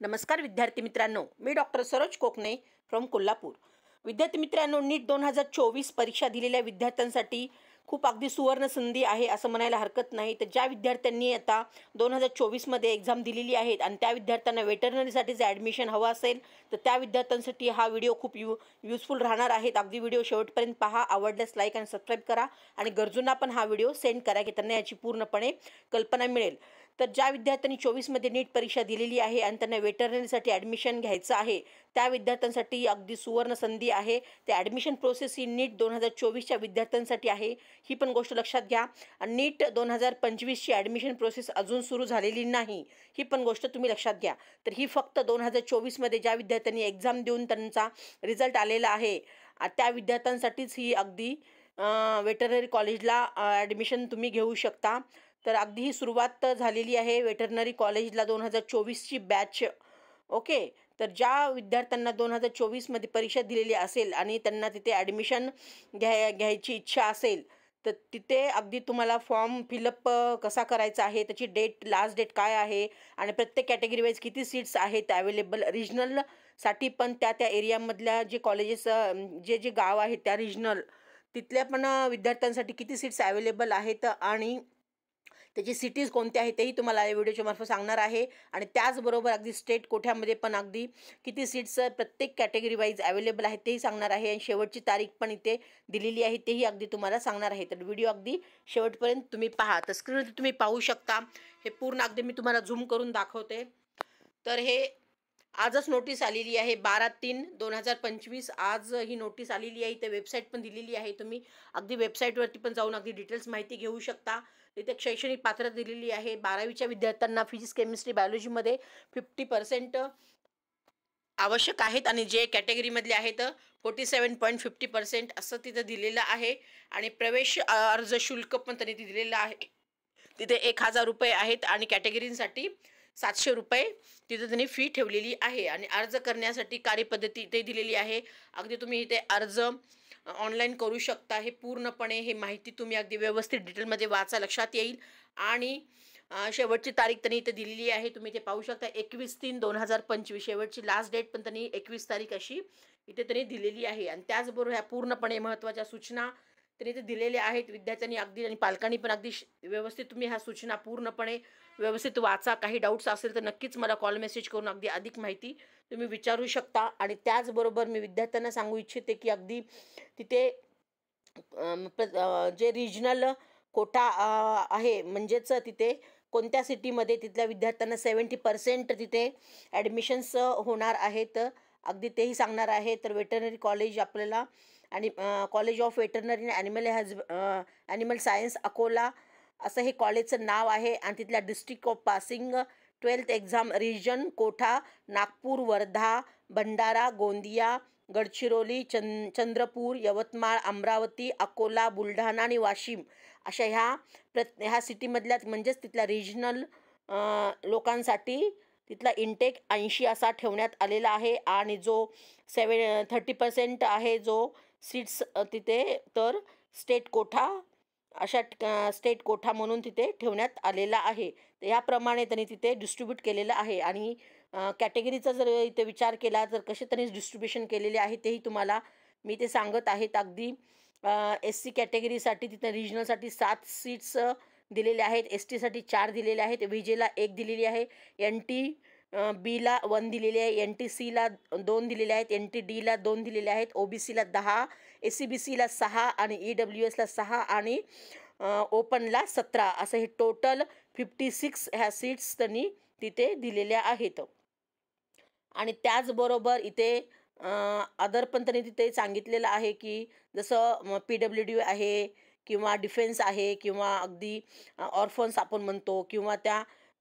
नमस्कार विद्यार्थी मित्रांनो, मी डॉक्टर सरोज कोकणे फ्रॉम कोल्हापूर। विद्यार्थी मित्रांनो, नीट 2024 परीक्षा दिलेल्या विद्यार्थ्यांसाठी खूप अगदी सुवर्ण संधी आहे असं म्हणायला हरकत नाही। तर ज्या विद्यार्थ्यांनी आता 2024मध्ये एक्झाम दिलेली आहेत आणि त्या विद्यार्थ्यांना वेटरनरीसाठीचं ॲडमिशन हवं असेल तर त्या विद्यार्थ्यांसाठी हा व्हिडिओ खूप युजफुल राहणार आहे। अगदी व्हिडिओ शेवटपर्यंत पहा, आवडल्यास लाईक आणि सबस्क्राईब करा आणि गरजूंना पण हा व्हिडिओ सेंड करा की त्यांना याची पूर्णपणे कल्पना मिळेल। तर ज्या विद्यार्थ्यांनी 24मध्ये नीट परीक्षा दिलेली आहे आणि त्यांना वेटरनरीसाठी ॲडमिशन घ्यायचं आहे त्या विद्यार्थ्यांसाठी अगदी सुवर्ण संधी आहे। ते ॲडमिशन प्रोसेस ही नीट 2024च्या विद्यार्थ्यांसाठी आहे, ही पण गोष्ट लक्षात घ्या। आणि नीट 2025ची ॲडमिशन प्रोसेस अजून सुरू झालेली नाही, ही पण गोष्ट तुम्ही लक्षात घ्या। तर ही फक्त 2024मध्ये ज्या विद्यार्थ्यांनी एक्झाम देऊन त्यांचा रिझल्ट आलेला आहे त्या विद्यार्थ्यांसाठीच ही अगदी वेटरनरी कॉलेजला ॲडमिशन तुम्ही घेऊ शकता। तर अगदी ही सुरुवात झालेली आहे वेटरनरी कॉलेजला 2024ची बॅच। ओके, तर ज्या विद्यार्थ्यांना 2024मध्ये परीक्षा दिलेली असेल आणि त्यांना तिथे ॲडमिशन घ्यायची इच्छा असेल तर तिथे अगदी तुम्हाला फॉर्म फिलअप कसा करायचा आहे, त्याची लास्ट डेट काय आहे आणि प्रत्येक कॅटेगरी वाईज किती सीट्स आहेत अवेलेबल। रिजनलसाठी पण त्या एरियामधल्या जे कॉलेजेस जे गाव आहेत त्या रिजनल तिथल्या पण विद्यार्थ्यांसाठी किती सीट्स अवेलेबल आहेत आणि त्याची सिटीज कोणत्या आहेत तेही तुम्हाला या व्हिडिओच्या मार्फत सांगणार आहे। आणि त्याचबरोबर अगदी स्टेट कोठ्यामध्ये पण अगदी किती सीट्स प्रत्येक कॅटेगरी वाईज अवेलेबल आहेत तेही सांगणार आहे आणि शेवटची तारीख पण इथे दिलेली आहे तेही अगदी तुम्हाला सांगणार आहे। तर व्हिडिओ अगदी शेवटपर्यंत तुम्ही पहा। तर स्क्रीनवर तुम्ही पाहू शकता, हे पूर्ण अगदी मी तुम्हाला झूम करून दाखवते। तर हे आजच नोटीस आलेली आहे 12/3/2025 आज ही नोटीस आलेली आहे। इथे वेबसाईट पण दिलेली आहे, तुम्ही अगदी वेबसाईटवरती पण जाऊन अगदी डिटेल्स माहिती घेऊ शकता। इथे शैक्षणिक पात्रता दिलेली आहे। 12वीच्या विद्यार्थ्यांना फिजिक्स केमिस्ट्री बायोलॉजीमध्ये 50% आवश्यक आहेत आणि जे कॅटेगरीमधले आहेत 47.50% असं तिथं दिलेलं आहे। आणि प्रवेश अर्ज शुल्क पण त्यांनी दिलेलं आहे, तिथे 1000 रुपये आहेत आणि कॅटेगरींसाठी 700 रुपये तिथे त्यांनी फी ठेवलेली आहे। आणि अर्ज करण्यासाठी कार्यपद्धती इथे दिलेली आहे, अगदी तुम्ही इथे अर्ज ऑनलाईन करू शकता। हे पूर्णपणे हे माहिती तुम्ही अगदी व्यवस्थित डिटेलमध्ये वाचा, लक्षात येईल। आणि शेवटची तारीख त्यांनी इथे दिलेली आहे, तुम्ही इथे पाहू शकता 21/3/2025 शेवटची लास्ट डेट पण त्यांनी 21 तारीख अशी इथे त्यांनी दिलेली आहे। आणि त्याचबरोबर ह्या पूर्णपणे महत्त्वाच्या सूचना त्यांनी इथे दिलेल्या आहेत। विद्यार्थ्यांनी अगदी आणि पालकांनी पण अगदी व्यवस्थित तुम्ही ह्या सूचना पूर्णपणे व्यवस्थित वाचा। काही डाऊट्स असेल तर नक्कीच मला कॉल मेसेज करून अगदी अधिक माहिती तुम्ही विचारू शकता। आणि त्याचबरोबर मी विद्यार्थ्यांना सांगू इच्छिते की अगदी तिथे जे रिजनल कोटा आहे म्हणजेच तिथे कोणत्या सिटीमध्ये तिथल्या विद्यार्थ्यांना 70% तिथे ॲडमिशन्स होणार आहेत अगदी तेही सांगणार आहे। तर वेटरनरी कॉलेज आपल्याला आणि college of veterinary animal science Akola असं हे कॉलेजचं नाव आहे। आणि तिथल्या district of passing 12th exam region quota Nagpur, Wardha, Bhandara, Gondia, Gadchiroli, Chandrapur, Yavatmal, Amravati, Akola, Buldhana आणि वाशिम अशा ह्या सिटीमधल्या म्हणजेच तिथल्या रिजनल लोकांसाठी तिथला इंटेक 80 असा ठेवण्यात आलेला आहे। आणि जो 30% आहे जो सीट्स तिथे तर स्टेट कोठा स्टेट कोठा म्हणून तिथे ठेवण्यात आलेला आहे। तर ह्याप्रमाणे त्यांनी तिथे डिस्ट्रीब्यूट केलेलं आहे। आणि कॅटेगरीचा जर इथे विचार केला तर कसे त्यांनी डिस्ट्रीब्युशन केलेले आहे तेही तुम्हाला मी ते सांगत आहेत। अगदी SC कॅटेगरीसाठी तिथे रिजनलसाठी 7 सीट्स दिलेले आहेत, STसाठी 4 दिलेले आहेत, VJला 1 दिलेली आहे, NT बीला 1 दिलेली आहे, NTCला 2 दिलेले आहेत, NTDला 2 दिलेले आहेत, OBCला 10, SCBCला 6 आणि EWSला 6 आणि ओपनला 17 असं हे टोटल 56 ह्या सीट्स त्यांनी तिथे दिलेल्या आहेत। आणि त्याचबरोबर इथे अदर पण त्यांनी तिथे सांगितलेलं आहे की जसं PWD आहे किंवा डिफेन्स आहे किंवा अगदी ऑर्फन्स आपण म्हणतो किंवा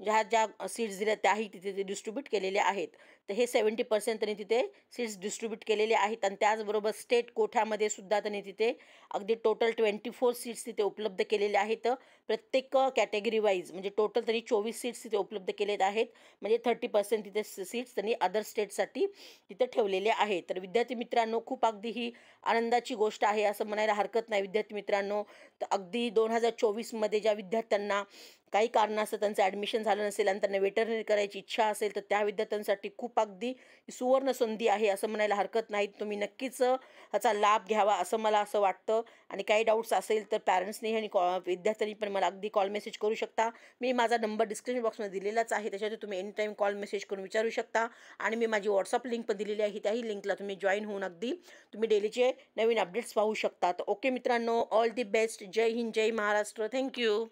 ज्या सीट्स दिल्या त्याही तिथे ते डिस्ट्रीब्यूट केलेल्या आहेत। तर हे 70% त्यांनी तिथे सीट्स डिस्ट्रीब्यूट केलेले आहेत। आणि त्याचबरोबर स्टेट कोठ्यामध्ये सुद्धा त्यांनी तिथे अगदी टोटल 24 सीट्स तिथे उपलब्ध केलेल्या आहेत प्रत्येक कॅटेगरी वाईज, म्हणजे टोटल त्यांनी 24 सीट्स तिथे उपलब्ध केलेले आहेत, म्हणजे 30% तिथे सीट्स त्यांनी अदर स्टेटसाठी तिथे ठेवलेले आहेत। तर विद्यार्थी मित्रांनो, खूप अगदी ही आनंदाची गोष्ट आहे असं म्हणायला हरकत नाही। विद्यार्थी मित्रांनो, तर अगदी 2024मध्ये ज्या विद्यार्थ्यांना काही कारणास्तव त्यांचं ॲडमिशन झालं नसेल आणि त्यांना वेटरनरी करायची इच्छा असेल तर त्या विद्यार्थ्यांसाठी खूप अगदी सुवर्ण संधी आहे असं म्हणायला हरकत नाही. तुम्ही नक्कीच ह्याचा लाभ घ्यावा असं मला असं वाटतं. आणि काही डाऊट्स असेल तर पॅरेंट्सनी आणि विद्यार्थ्यांनी पण मला अगदी कॉल मेसेज करू शकता. मी माझा नंबर डिस्क्रिप्शन बॉक्समध्ये दिलेलाच आहे. त्याच्यावर तुम्ही एनी टाईम कॉल मेसेज करून विचारू शकता. आणि मी माझी व्हॉट्सअप लिंक पण दिलेली आहे. त्याही लिंकला तुम्ही जॉईन होऊन अगदी तुम्ही डेलीचे नवीन अपडेट्स पाहू शकता. तर ओके मित्रांनो, ऑल दी बेस्ट. जय हिंद, जय महाराष्ट्र. थँक्यू.